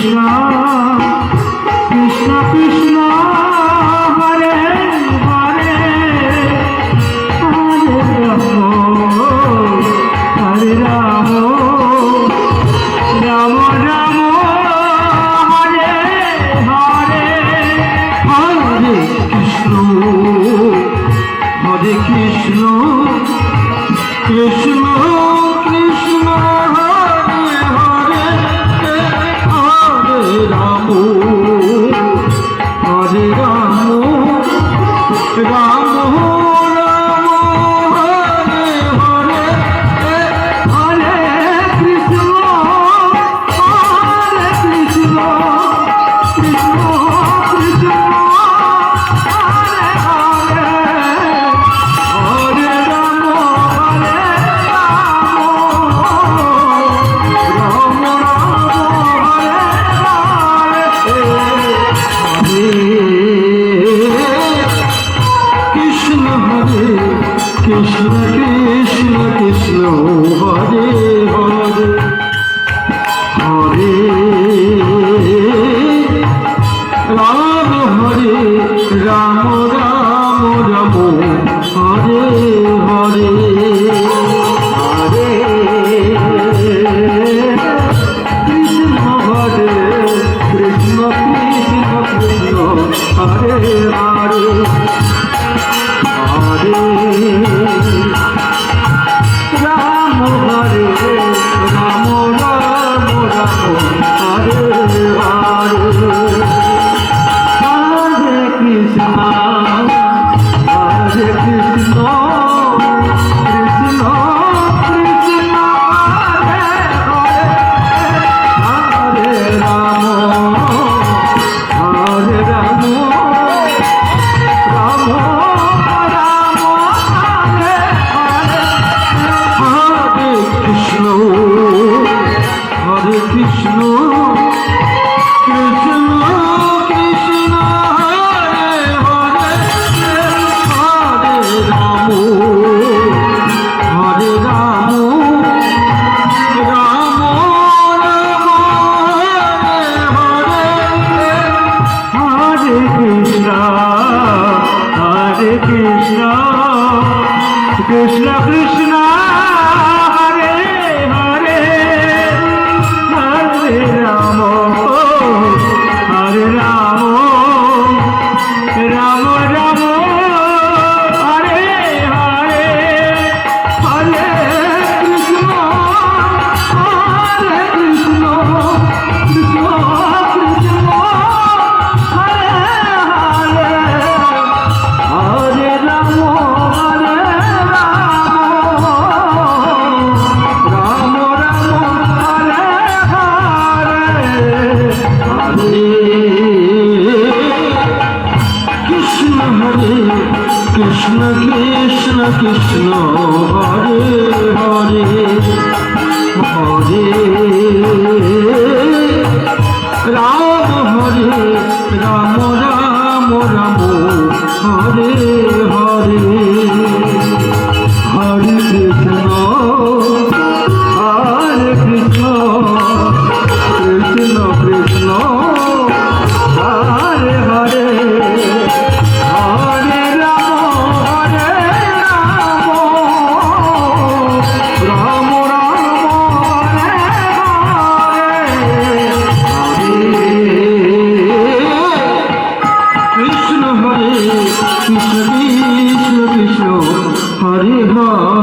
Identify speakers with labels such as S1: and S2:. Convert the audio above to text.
S1: Krishna Krishna Krishna Hare Hare Hare Ram Ram Ram Hare Hare Hare Krishna Krishna Krishna Hare Hare Hare Ram Hare Ram Ram Ram Hare Hare Hare Krishna Krishna Krishna Krishna Hare Hare Hare Ram Krishna Krishna Krishna Hare Hare Hare Ram Hare Ram Ram Ram Hare Hare Hare Krishna Hare Krishna Krishna Krishna Hare Hare Hare Ram Hare Ram Ram Ram Hare Hare Hare Krishna Krishna Krishna Krishna Hare Hare Hare Ram Hare Ram Ram Hare Krishna, Krishna Krishna, Hare Hare, Hare Rama, Hare Rama, Rama Rama, Hare Hare, Hare Krishna, Hare Krishna, Krishna Krishna. Krishna Krishna Krishna Hare Hare Hare Ram Hare Ram Ram Ram Hare Hare Hare Krishna Hare Krishna Krishna Krishna Hare Hare Hare Krishna Krishna Krishna Hare Hare